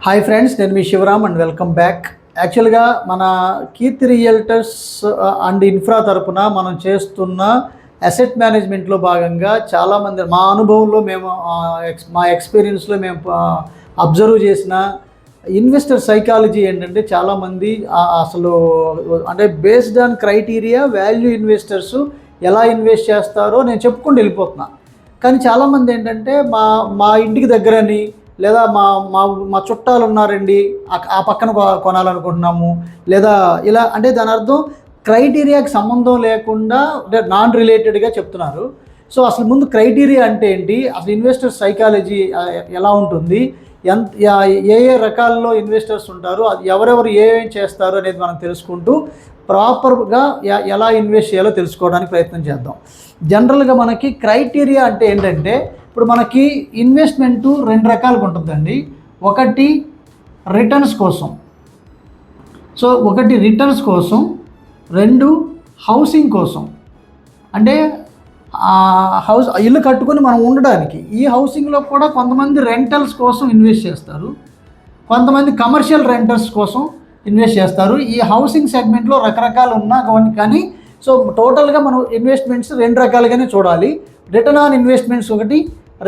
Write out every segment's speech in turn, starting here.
Hi friends, నేను మీ Shivaram and welcome back. యాక్చువల్గా మన కీర్తి రియల్టర్స్ అండ్ ఇన్ఫ్రా తరపున మనం చేస్తున్న అసెట్ మేనేజ్మెంట్లో భాగంగా చాలామంది మా అనుభవంలో మేము మా ఎక్స్పీరియన్స్లో మేము అబ్జర్వ్ చేసిన ఇన్వెస్టర్ సైకాలజీ ఏంటంటే చాలామంది అసలు అంటే based on criteria value investors ఎలా ఇన్వెస్ట్ చేస్తారో నేను చెప్పుకుంటూ వెళ్ళిపోతున్నా. కానీ చాలామంది ఏంటంటే మా ఇంటికి దగ్గరని లేదా మా మా మా చుట్టాలు ఉన్నారండి ఆ పక్కన కొనాలనుకుంటున్నాము లేదా ఇలా అంటే దాని అర్థం క్రైటీరియాకి సంబంధం లేకుండా అంటే నాన్ రిలేటెడ్గా చెప్తున్నారు. సో అసలు ముందు క్రైటీరియా అంటే ఏంటి, అసలు ఇన్వెస్టర్ సైకాలజీ ఎలా ఉంటుంది, ఏ రకాల్లో ఇన్వెస్టర్స్ ఉంటారు, అది ఎవరెవరు ఏమేం చేస్తారు అనేది మనం తెలుసుకుంటూ ప్రాపర్గా ఎలా ఇన్వెస్ట్ చేయాలో తెలుసుకోవడానికి ప్రయత్నం చేద్దాం. జనరల్గా మనకి క్రైటీరియా అంటే ఏంటంటే ఇప్పుడు మనకి ఇన్వెస్ట్మెంటు రెండు రకాలుగా ఉంటుందండి. ఒకటి రిటర్న్స్ కోసం, సో ఒకటి రిటర్న్స్ కోసం, రెండు హౌసింగ్ కోసం. అంటే ఇల్లు కట్టుకొని మనం ఉండడానికి. ఈ హౌసింగ్లో కూడా కొంతమంది రెంటల్స్ కోసం ఇన్వెస్ట్ చేస్తారు, కొంతమంది కమర్షియల్ రెంటల్స్ కోసం ఇన్వెస్ట్ చేస్తారు. ఈ హౌసింగ్ సెగ్మెంట్లో రకరకాలు ఉన్నా కానీ సో టోటల్గా మనం ఇన్వెస్ట్మెంట్స్ రెండు రకాలుగానే చూడాలి. రిటర్న్ ఆన్ ఇన్వెస్ట్మెంట్స్ ఒకటి,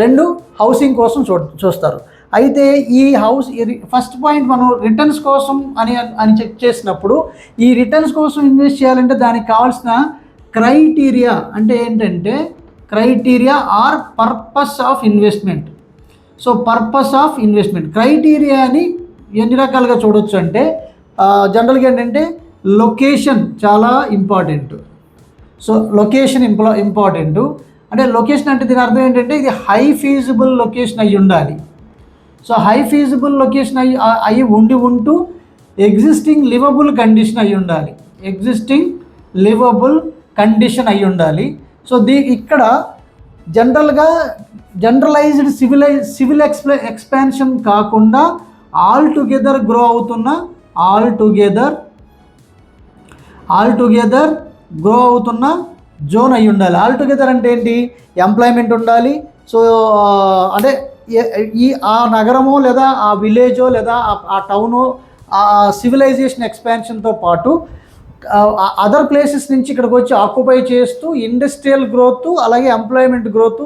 రెండు హౌసింగ్ కోసం చూస్తారు. అయితే ఈ ఫస్ట్ పాయింట్ మనం రిటర్న్స్ కోసం అని చెక్ చేసినప్పుడు ఈ రిటర్న్స్ కోసం ఇన్వెస్ట్ చేయాలంటే దానికి కావాల్సిన క్రైటీరియా అంటే ఏంటంటే criteria are purpose of investment. So purpose of investment క్రైటీరియాని ఎన్ని రకాలుగా చూడొచ్చు అంటే జనరల్గా ఏంటంటే లొకేషన్ చాలా ఇంపార్టెంట్. So location important. అంటే లొకేషన్ అంటే దీని అర్థం ఏంటంటే ఇది హై ఫీజిబుల్ లొకేషన్ అయ్యి ఉండాలి. సో హై ఫీజిబుల్ లొకేషన్ అయ్యి ఉంటూ ఎగ్జిస్టింగ్ లివబుల్ కండిషన్ అయ్యి ఉండాలి. ఎగ్జిస్టింగ్ లివబుల్ కండిషన్ అయ్యి ఉండాలి. సో ఇక్కడ జనరలైజ్డ్ సివిల్ ఎక్స్పాన్షన్ కాకుండా ఆల్ టుగెదర్ గ్రో అవుతున్న ఆల్ టుగెదర్ గ్రో అవుతున్న జోన్ అయి ఉండాలి. ఆల్ టుగెదర్ అంటే ఏంటి, ఎంప్లాయ్మెంట్ ఉండాలి. సో అంటే ఆ నగరమో లేదా ఆ విలేజో లేదా ఆ టౌనో ఆ సివిలైజేషన్ ఎక్స్పాన్షన్తో పాటు అదర్ ప్లేసెస్ నుంచి ఇక్కడికి వచ్చి ఆక్యుపై చేస్తూ ఇండస్ట్రియల్ గ్రోత్ అలాగే ఎంప్లాయ్మెంట్ గ్రోత్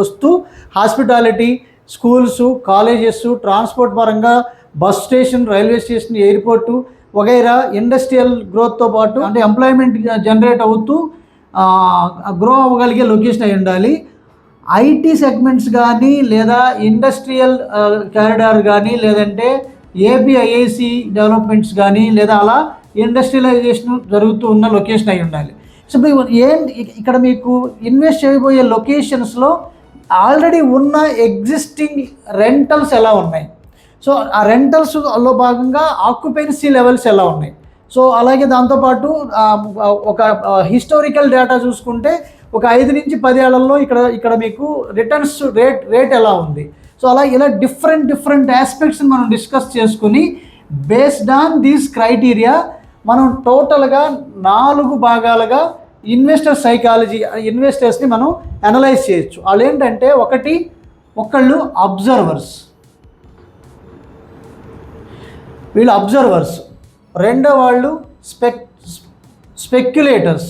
వస్తూ హాస్పిటాలిటీ, స్కూల్స్, కాలేజెస్, ట్రాన్స్పోర్ట్ పరంగా bus station, railway station, airport వగైరా ఇండస్ట్రియల్ గ్రోత్తో పాటు అంటే ఎంప్లాయ్మెంట్ జనరేట్ అవుతూ గ్రో అవ్వగలిగే లొకేషన్ అయి ఉండాలి. ఐటీ సెగ్మెంట్స్ కానీ లేదా ఇండస్ట్రియల్ కారిడార్ కానీ లేదంటే ఏపీఐఐసి డెవలప్మెంట్స్ కానీ లేదా అలా ఇండస్ట్రియలైజేషన్ జరుగుతూ ఉన్న లొకేషన్ అయి ఉండాలి. సో ఇక్కడ మీకు ఇన్వెస్ట్ చేయబోయే లొకేషన్స్లో ఆల్రెడీ ఉన్న ఎగ్జిస్టింగ్ రెంటల్స్ ఎలా ఉన్నాయి, సో ఆ రెంటల్స్లో భాగంగా ఆక్యుపెన్సీ లెవెల్స్ ఎలా ఉన్నాయి, సో అలాగే దాంతోపాటు ఒక హిస్టారికల్ డేటా చూసుకుంటే ఒక 5 నుంచి 10 ఏళ్లలో ఇక్కడ మీకు రిటర్న్స్ రేట్ ఎలా ఉంది. సో అలా ఇలా డిఫరెంట్ ఆస్పెక్ట్స్ని మనం డిస్కస్ చేసుకుని బేస్డ్ ఆన్ దీస్ క్రైటీరియా మనం టోటల్గా 4 భాగాలుగా ఇన్వెస్టర్ సైకాలజీ ఇన్వెస్టర్స్ని మనం అనలైజ్ చేయొచ్చు. వాళ్ళు ఏంటంటే ఒకళ్ళు అబ్జర్వర్స్, వీళ్ళు అబ్జర్వర్స్. రెండో వాళ్ళు speculators.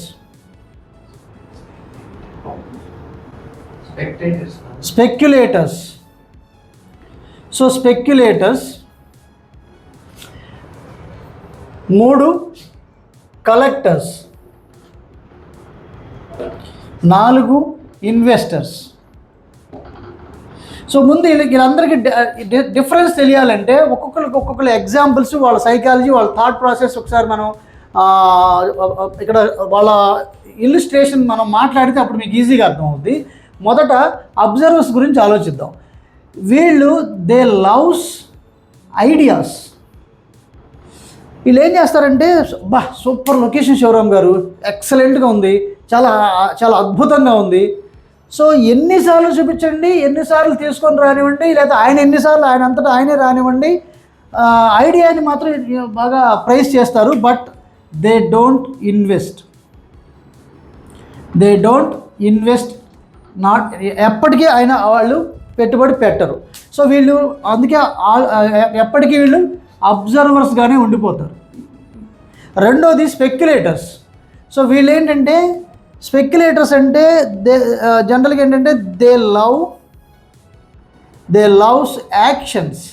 So speculators. 3 collectors. 4 investors. So ముందు వీళ్ళందరికీ డిఫరెన్స్ తెలియాలంటే ఒక్కొక్కరు ఎగ్జాంపుల్స్, వాళ్ళ సైకాలజీ, వాళ్ళ థాట్ ప్రాసెస్ ఒకసారి మనం ఇక్కడ వాళ్ళ ఇల్లుస్ట్రేషన్ మనం మాట్లాడితే అప్పుడు మీకు ఈజీగా అర్థమవుద్ది. మొదట అబ్జర్వర్స్ గురించి ఆలోచిద్దాం. వీళ్ళు దే లవ్స్ ఐడియాస్. వీళ్ళు ఏం చేస్తారంటే సూపర్ లొకేషన్ శివరామ్ గారు, ఎక్సలెంట్గా ఉంది, చాలా చాలా అద్భుతంగా ఉంది. సో ఎన్నిసార్లు చూపించండి, ఎన్నిసార్లు తీసుకొని రానివ్వండి, లేదా ఎన్నిసార్లు ఆయన అంతటా ఆయనే రానివ్వండి, ఐడియాని మాత్రం బాగా ప్రైజ్ చేస్తారు. But they don't invest not ఎప్పటికీ వాళ్ళు పెట్టుబడి పెట్టరు. సో వీళ్ళు అందుకే ఎప్పటికీ వీళ్ళు అబ్జర్వర్స్గానే ఉండిపోతారు. రెండోది స్పెక్యులేటర్స్. సో వీళ్ళు ఏంటంటే స్పెక్యులేటర్స్ అంటే జనరల్గా ఏంటంటే దే లవ్స్ యాక్షన్స్.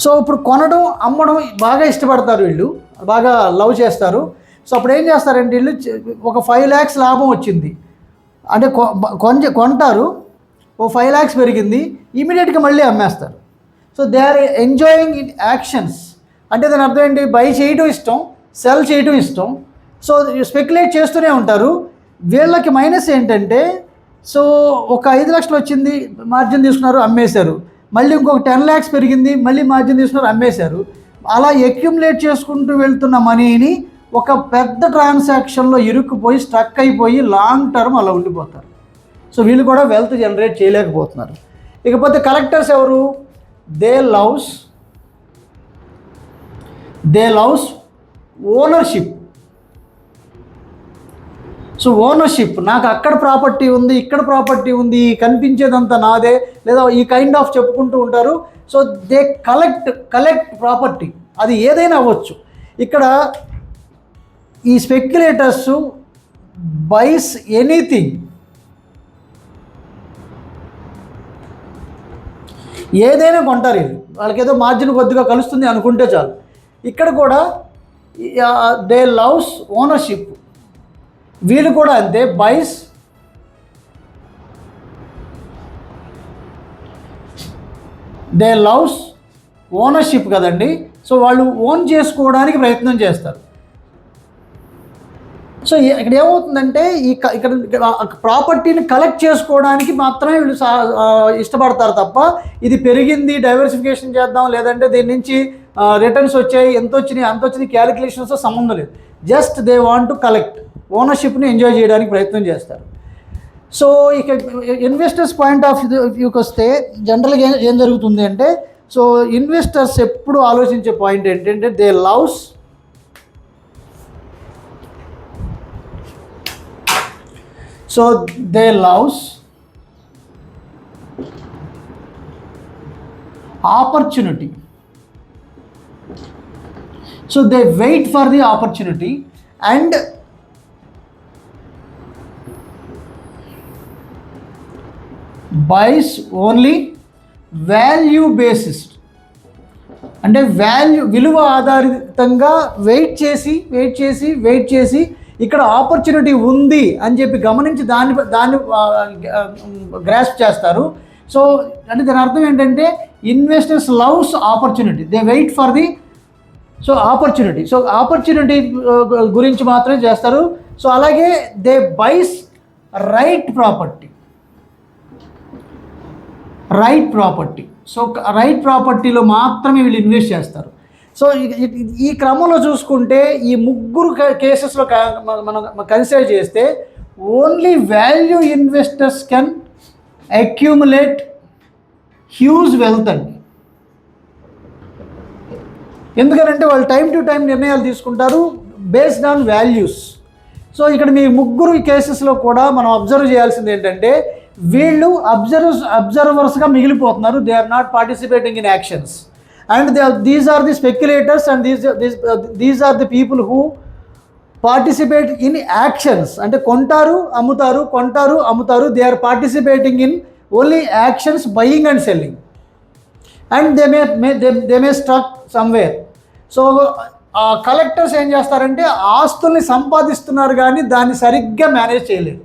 సో ఇప్పుడు కొనడం అమ్మడం బాగా ఇష్టపడతారు, వీళ్ళు బాగా లవ్ చేస్తారు. సో అప్పుడు ఏం చేస్తారంటే వీళ్ళు ఒక 5 lakhs లాభం వచ్చింది అంటే కొంటారు, ఓ 5 lakhs పెరిగింది, ఇమీడియట్గా మళ్ళీ అమ్మేస్తారు. So they are enjoying in actions. అంటే దాని అర్థం ఏంటి, బై చేయడం ఇష్టం, సెల్ చేయడం ఇష్టం. సో స్పెక్యులేట్ చేస్తూనే ఉంటారు. వీళ్ళకి మైనస్ ఏంటంటే, సో ఒక 5 లక్షలు వచ్చింది, మార్జిన్ తీసుకున్నారు, అమ్మేశారు. మళ్ళీ ఇంకొక 10 lakhs పెరిగింది, మళ్ళీ మార్జిన్ తీసుకున్నారు, అమ్మేశారు. అలా అక్యుములేట్ చేసుకుంటూ వెళ్తున్న మనీని ఒక పెద్ద ట్రాన్సాక్షన్లో ఇరుక్కుపోయి స్ట్రక్ అయిపోయి లాంగ్ టర్మ్ అలా ఉండిపోతారు. సో వీళ్ళు కూడా వెల్త్ జనరేట్ చేయలేకపోతున్నారు. ఇకపోతే కలెక్టర్స్ ఎవరు, they loves ownership. So ownership, నాకు అక్కడ ప్రాపర్టీ ఉంది, ఇక్కడ ప్రాపర్టీ ఉంది, కనిపించేదంతా నాదే, లేదా ఈ కైండ్ ఆఫ్ చెప్పుకుంటూ ఉంటారు. సో దే కలెక్ట్ ప్రాపర్టీ, అది ఏదైనా అవ్వచ్చు. ఇక్కడ ఈ స్పెక్యులేటర్స్ బైస్ ఎనీథింగ్, ఏదైనా కొంటారు. వీళ్ళు వాళ్ళకి ఏదో మార్జిన్ కొద్దిగా కలుస్తుంది అనుకుంటే చాలు. ఇక్కడ కూడా దే లవ్స్ ఓనర్షిప్. వీళ్ళు కూడా అంతే, బైస్ దే లవ్స్ ఓనర్షిప్ కదండి. సో వాళ్ళు ఓన్ చేసుకోవడానికి ప్రయత్నం చేస్తారు. సో ఇక్కడ ఏమవుతుందంటే ఇక్కడ ప్రాపర్టీని కలెక్ట్ చేసుకోవడానికి మాత్రమే వీళ్ళు ఇష్టపడతారు తప్ప, ఇది పెరిగింది డైవర్సిఫికేషన్ చేద్దాం, లేదంటే దీని నుంచి రిటర్న్స్ వచ్చాయి, ఎంత వచ్చినాయి అంత వచ్చినాయి క్యాలిక్యులేషన్స్తో సంబంధం లేదు. Just they want to collect, ఓనర్షిప్ని ఎంజాయ్ చేయడానికి ప్రయత్నం చేస్తారు. సో ఇక ఇన్వెస్టర్స్ పాయింట్ ఆఫ్ వ్యూకి వస్తే జనరల్గా ఏం జరుగుతుంది అంటే, సో ఇన్వెస్టర్స్ ఎప్పుడు ఆలోచించే పాయింట్ ఏంటంటే they loves opportunity. So they wait for the opportunity and buys only value basis. అంటే విలువ ఆధారితంగా వెయిట్ చేసి ఇక్కడ ఆపర్చునిటీ ఉంది అని చెప్పి గమనించి దాన్ని గ్రాస్ప్ చేస్తారు. సో అంటే దాని అర్థం ఏంటంటే investors loves opportunity, they wait for the opportunity గురించి మాత్రమే చేస్తారు. సో అలాగే they buys right property. So right ప్రాపర్టీలో మాత్రమే వీళ్ళు ఇన్వెస్ట్ చేస్తారు. సో ఈ క్రమంలో చూసుకుంటే ఈ ముగ్గురు కేసెస్లో మనం కన్సిడర్ చేస్తే only value investors can accumulate huge wealth అండి. ఎందుకనంటే వాళ్ళు టైం టు టైం నిర్ణయాలు తీసుకుంటారు బేస్డ్ ఆన్ వాల్యూస్. సో ఇక్కడ మీ ముగ్గురు కేసెస్లో కూడా మనం అబ్జర్వ్ చేయాల్సింది ఏంటంటే, వీళ్ళు అబ్జర్వర్స్గా మిగిలిపోతున్నారు. They are not participating in actions. And these are the speculators and these are the people who participate in actions. అంటే కొంటారు అమ్ముతారు. They are participating in only actions, buying and selling, and they may struck somewhere. So collectors ఏం చేస్తారంటే ఆస్తుల్ని సంపాదిస్తున్నారు కానీ దాన్ని సరిగ్గా మేనేజ్ చేయలేరు.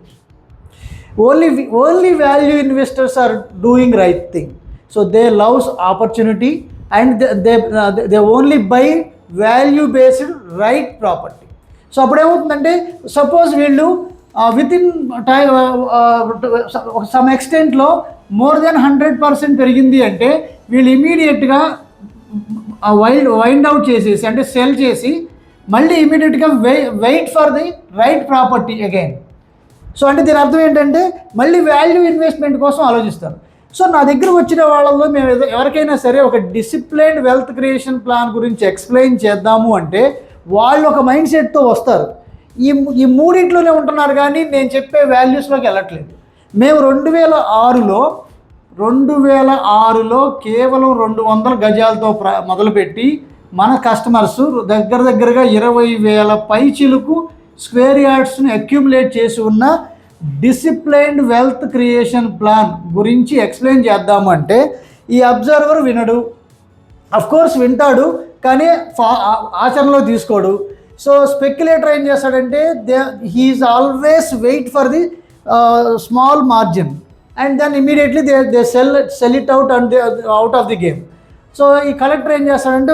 Only value investors are doing right thing. So they loves opportunity and they only buy value based right property. So అప్పుడు ఏమవుతుందంటే, సపోజ్ వీళ్ళు వితిన్ సమ్ ఎక్స్టెంట్లో మోర్ దెన్ 100% పెరిగింది అంటే వీళ్ళు ఇమీడియట్గా వైండ్ అవుట్ చేసేసి అంటే సెల్ చేసి మళ్ళీ ఇమీడియట్గా wait for the right property again. So అంటే దీని అర్థం ఏంటంటే మళ్ళీ వాల్యూ ఇన్వెస్ట్మెంట్ కోసం ఆలోచిస్తారు. సో నా దగ్గర వచ్చిన వాళ్ళలో మేము ఎవరికైనా సరే ఒక డిసిప్లైన్డ్ వెల్త్ క్రియేషన్ ప్లాన్ గురించి ఎక్స్ప్లెయిన్ చేద్దాము అంటే వాళ్ళు ఒక మైండ్ సెట్తో వస్తారు. ఈ మూడింట్లోనే ఉంటున్నారు కానీ నేను చెప్పే వాల్యూస్లోకి వెళ్ళట్లేదు. మేము 2006లో 2006లో కేవలం 200 గజాలతో మొదలుపెట్టి మన కస్టమర్స్ దగ్గరగా 20,000 పైచిలుకు స్క్వేర్ యార్డ్స్ని అక్యుములేట్ చేసి ఉన్న డిసిప్లైన్డ్ వెల్త్ క్రియేషన్ ప్లాన్ గురించి ఎక్స్ప్లెయిన్ చేద్దాము అంటే ఈ అబ్జర్వర్ వినడు. కోర్స్ వింటాడు కానీ ఆచరణలో తీసుకోడు. సో స్పెక్యులేటర్ ఏం చేస్తాడంటే he is always wait for the small margin and then immediately they sell it out and out of the game. So ఈ కలెక్టర్ ఏం చేస్తాడంటే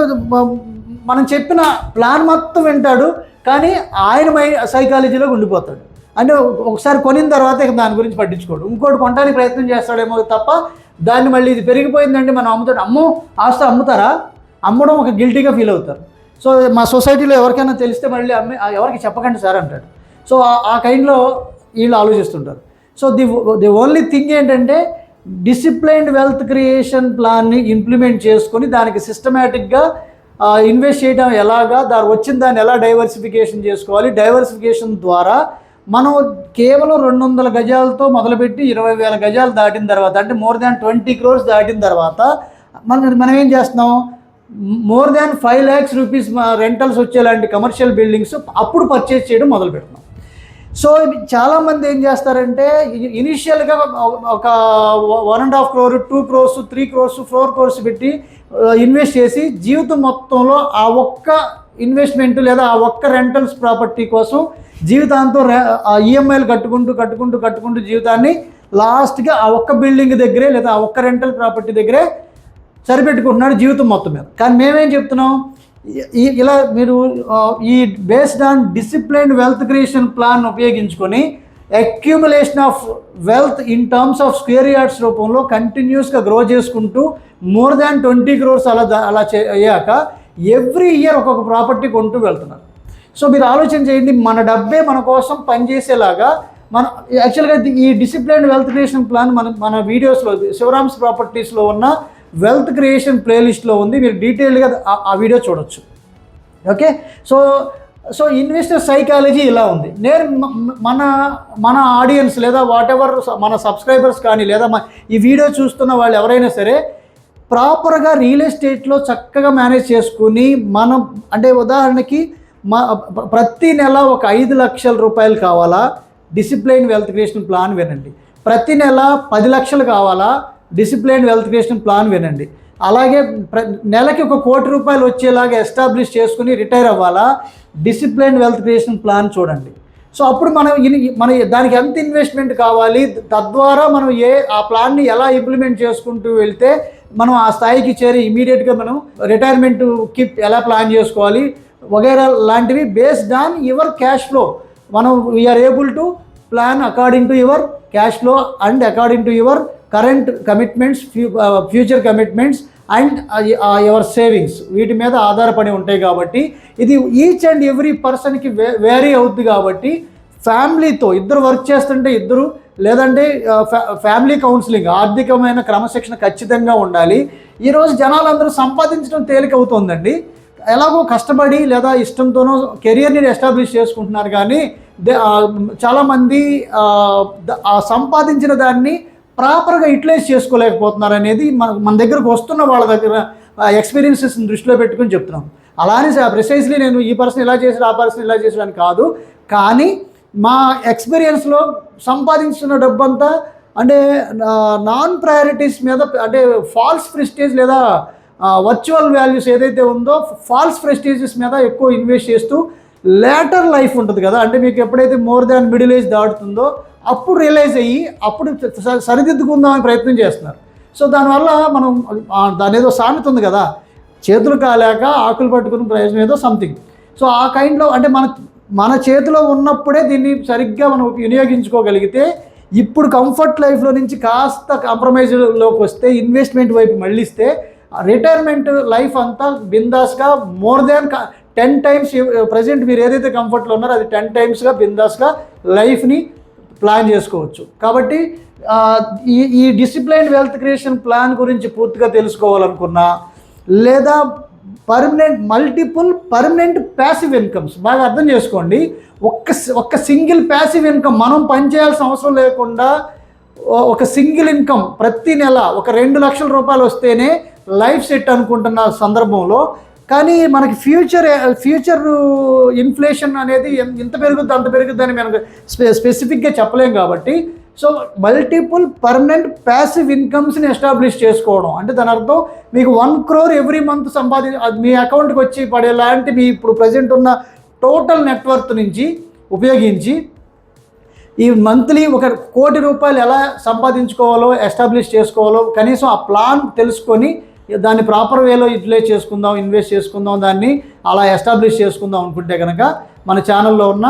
మనం చెప్పిన ప్లాన్ మొత్తం వింటాడు కానీ ఆయన సైకాలజీలో ఉండిపోతాడు. అంటే ఒకసారి కొనిన తర్వాత ఇక దాని గురించి పట్టించుకోడు, ఇంకోటి కొనడానికి ప్రయత్నం చేస్తాడేమో తప్ప దాన్ని మళ్ళీ ఇది పెరిగిపోయిందంటే మనం అమ్ముతాడు, అమ్మో ఆస్తి అమ్ముతారా, అమ్మడం ఒక గిల్టీగా ఫీల్ అవుతారు. సో మా సొసైటీలో ఎవరికైనా తెలిస్తే మళ్ళీ ఎవరికి చెప్పకండి సార్ అంటాడు. సో ఆ కైండ్లో వీళ్ళు ఆలోచిస్తుంటారు. సో ది ఓన్లీ థింగ్ ఏంటంటే డిసిప్లైన్డ్ వెల్త్ క్రియేషన్ ప్లాన్ని ఇంప్లిమెంట్ చేసుకొని దానికి సిస్టమేటిక్గా ఇన్వెస్ట్ చేయడం ఎలాగా, వచ్చిన దాన్ని ఎలా డైవర్సిఫికేషన్ చేసుకోవాలి, డైవర్సిఫికేషన్ ద్వారా మనం కేవలం 200 గజాలతో మొదలుపెట్టి 20,000 గజాలు దాటిన తర్వాత అంటే మోర్ దాన్ 20 crores దాటిన తర్వాత మనం ఏం చేస్తున్నాం, more than 5 lakhs rupees rentals వచ్చేలాంటి కమర్షియల్ బిల్డింగ్స్ అప్పుడు పర్చేస్ చేయడం మొదలు పెడుతున్నాం. సో చాలామంది ఏం చేస్తారంటే ఇనిషియల్గా ఒక 1.5 crore 2 crores 3 crores 4 crores పెట్టి ఇన్వెస్ట్ చేసి జీవితం మొత్తంలో ఆ ఒక్క ఇన్వెస్ట్మెంట్ లేదా ఆ ఒక్క రెంటల్స్ ప్రాపర్టీ కోసం జీవితాంతం ఈఎంఐలు కట్టుకుంటూ జీవితాన్ని లాస్ట్గా ఆ ఒక్క బిల్డింగ్ దగ్గరే లేదా ఆ ఒక్క రెంటల్ ప్రాపర్టీ దగ్గరే సరిపెట్టుకుంటున్నాడు జీవితం మొత్తం మీద. కానీ మేమేం చెప్తున్నాం, ఇలా మీరు ఈ based on disciplined wealth creation plan ఉపయోగించుకొని accumulation of wealth in terms of square yards రూపంలో కంటిన్యూస్గా గ్రో చేసుకుంటూ మోర్ దాన్ 20 crores అలా అయ్యాక ఎవ్రీ ఇయర్ ఒక్కొక్క ప్రాపర్టీ కొంటూ వెళ్తున్నారు. సో మీరు ఆలోచన చేయండి, మన డబ్బే మన కోసం పనిచేసేలాగా మన యాక్చువల్గా ఈ డిసిప్లైన్డ్ వెల్త్ క్రియేషన్ ప్లాన్ మన వీడియోస్లో శివరామ్స్ ప్రాపర్టీస్లో ఉన్న వెల్త్ క్రియేషన్ ప్లేలిస్ట్లో ఉంది, మీరు డీటెయిల్డ్గా ఆ వీడియో చూడొచ్చు. ఓకే, సో ఇన్వెస్టర్ సైకాలజీ ఇలా ఉంది. నేను మన ఆడియన్స్ లేదా వాటెవర్ మన సబ్స్క్రైబర్స్ కానీ లేదా ఈ వీడియో చూస్తున్న వాళ్ళు ఎవరైనా సరే ప్రాపర్గా రియల్ ఎస్టేట్లో చక్కగా మేనేజ్ చేసుకుని మనం అంటే ఉదాహరణకి ప్రతి నెల ఒక 5 లక్షల రూపాయలు కావాలా, డిసిప్లైన్ వెల్త్ క్రియేషన్ ప్లాన్ వినండి. ప్రతి నెల 10 లక్షలు కావాలా, డిసిప్లైన్ వెల్త్ క్రియేషన్ ప్లాన్ వినండి. అలాగే నెలకి 1 కోటి రూపాయలు వచ్చేలాగా ఎస్టాబ్లిష్ చేసుకుని రిటైర్ అవ్వాలా, డిసిప్లైన్ వెల్త్ క్రియేషన్ ప్లాన్ చూడండి. సో అప్పుడు మన దానికి ఎంత ఇన్వెస్ట్మెంట్ కావాలి, తద్వారా మనం ఆ ప్లాన్ని ఎలా ఇంప్లిమెంట్ చేసుకుంటూ వెళ్తే మనం ఆ స్థాయికి చేరి ఇమీడియట్గా మనం రిటైర్మెంట్కి ఎలా ప్లాన్ చేసుకోవాలి వగైరా లాంటివి based on your cash flow మనం we are able to plan according to your cash flow and according to your current commitments, future commitments and your savings వీటి మీద ఆధారపడి ఉంటాయి. కాబట్టి ఇది ఈచ్ అండ్ ఎవ్రీ పర్సన్కి వేరీ అవుతుంది. కాబట్టి ఫ్యామిలీతో ఇద్దరు వర్క్ చేస్తుంటే ఇద్దరు లేదంటే ఫ్యామిలీ కౌన్సిలింగ్, ఆర్థికమైన క్రమశిక్షణ ఖచ్చితంగా ఉండాలి. ఈరోజు జనాలందరూ సంపాదించడం తేలిక అవుతుందండి, ఎలాగో కష్టపడి లేదా ఇష్టంతోనో కెరియర్ని ఎస్టాబ్లిష్ చేసుకుంటున్నారు. కానీ చాలామంది ఆ సంపాదించిన దాన్ని ప్రాపర్గా యూటిలైజ్ చేసుకోలేకపోతున్నారు అనేది మన దగ్గరకు వస్తున్న వాళ్ళ దగ్గర ఎక్స్పీరియన్సెస్ని దృష్టిలో పెట్టుకుని చెప్తున్నాం. అలానే ప్రిసైజ్లీ నేను ఈ పర్సన్ ఇలా చేసాడు ఆ పర్సన్ ఇలా చేసాడని కాదు, కానీ మా ఎక్స్పీరియన్స్లో సంపాదించిన డబ్బంతా అంటే నాన్ ప్రయారిటీస్ మీద అంటే ఫాల్స్ ప్రెస్టేజ్ లేదా వర్చువల్ వాల్యూస్ ఏదైతే ఉందో ఫాల్స్ ప్రెస్టేజెస్ మీద ఎక్కువ ఇన్వెస్ట్ చేస్తూ లేటర్ లైఫ్ ఉంటుంది కదా, అంటే మీకు ఎప్పుడైతే మోర్ దాన్ మిడిల్ ఏజ్ దాటుతుందో అప్పుడు రియలైజ్ అయ్యి అప్పుడు సరిదిద్దుకుందామని ప్రయత్నం చేస్తున్నారు. సో దానివల్ల మనం దాని ఏదో సామెత ఉంది కదా, చేతులు కాలేక ఆకులు పట్టుకుని ప్రయోజనం ఏదో సంథింగ్. సో ఆ కైండ్లో అంటే మన చేతిలో ఉన్నప్పుడే దీన్ని సరిగ్గా మనం వినియోగించుకోగలిగితే ఇప్పుడు కంఫర్ట్ లైఫ్లో నుంచి కాస్త కాంప్రమైజ్లోకి వస్తే ఇన్వెస్ట్మెంట్ వైపు మళ్ళిస్తే రిటైర్మెంట్ లైఫ్ అంతా బిందాస్గా మోర్ దాన్ 10 times ప్రజెంట్ మీరు ఏదైతే కంఫర్ట్లో ఉన్నారో అది 10 timesగా బిందాస్గా లైఫ్ని ప్లాన్ చేసుకోవచ్చు. కాబట్టి ఈ డిసిప్లైన్ వెల్త్ క్రియేషన్ ప్లాన్ గురించి పూర్తిగా తెలుసుకోవాలనుకున్నా లేదా మల్టిపుల్ పర్మనెంట్ ప్యాసివ్ ఇన్కమ్స్ బాగా అర్థం చేసుకోండి. ఒక్క సింగిల్ ప్యాసివ్ ఇన్కమ్ మనం పనిచేయాల్సిన అవసరం లేకుండా ఒక సింగిల్ ఇన్కమ్ ప్రతి నెల ఒక 2 లక్షల రూపాయలు వస్తేనే లైఫ్ సెట్ అనుకుంటున్న సందర్భంలో, కానీ మనకి ఫ్యూచర్ ఇన్ఫ్లేషన్ అనేది ఎంత పెరుగుద్ది అంత పెరుగుద్ది అని మనకు స్పెసిఫిక్గా చెప్పలేం. కాబట్టి సో మల్టిపుల్ పర్మనెంట్ ప్యాసివ్ ఇన్కమ్స్ని ఎస్టాబ్లిష్ చేసుకోవడం అంటే దాని అర్థం మీకు 1 crore ఎవ్రీ మంత్ మీ అకౌంట్కి వచ్చి పడేలాంటి మీ ఇప్పుడు ప్రజెంట్ ఉన్న టోటల్ నెట్వర్త్ నుంచి ఉపయోగించి ఈ మంత్లీ 1 కోటి రూపాయలు ఎలా సంపాదించుకోవాలో ఎస్టాబ్లిష్ చేసుకోవాలో కనీసం ఆ ప్లాన్ తెలుసుకొని దాన్ని ప్రాపర్ వేలో యూటిలైజ్ చేసుకుందాం, ఇన్వెస్ట్ చేసుకుందాం, దాన్ని అలా ఎస్టాబ్లిష్ చేసుకుందాం అనుకుంటే కనుక మన ఛానల్లో ఉన్న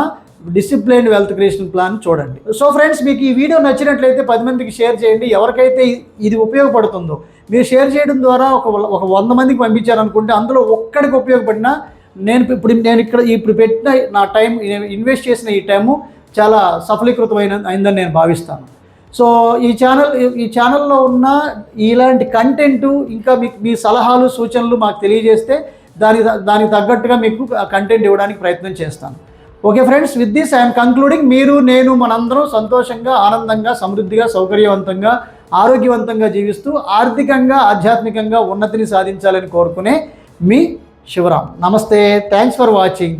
డిసిప్లైన్డ్ వెల్త్ క్రియేషన్ ప్లాన్ చూడండి. సో ఫ్రెండ్స్, మీకు ఈ వీడియో నచ్చినట్లయితే 10 మందికి షేర్ చేయండి. ఎవరికైతే ఇది ఉపయోగపడుతుందో మీరు షేర్ చేయడం ద్వారా ఒక 100 మందికి పంపించారనుకుంటే అందులో ఒక్కడికి ఉపయోగపడినా నేను ఇప్పుడు పెట్టిన నా టైం ఇన్వెస్ట్ చేసిన ఈ టైము చాలా అయిందని నేను భావిస్తాను. సో ఈ ఛానల్లో ఉన్న ఇలాంటి కంటెంటు ఇంకా మీ సలహాలు సూచనలు మాకు తెలియజేస్తే దానికి తగ్గట్టుగా మీకు కంటెంట్ ఇవ్వడానికి ప్రయత్నం చేస్తాను. Okay friends, with this I'm concluding. మీరు మనందరం సంతోషంగా, ఆనందంగా, సమృద్ధిగా, సౌకర్యవంతంగా, ఆరోగ్యవంతంగా జీవిస్తూ ఆర్థికంగా, ఆధ్యాత్మికంగా ఉన్నతిని సాధించాలని కోరుకునే మీ శివరాం. నమస్తే, థ్యాంక్స్ ఫర్ వాచింగ్.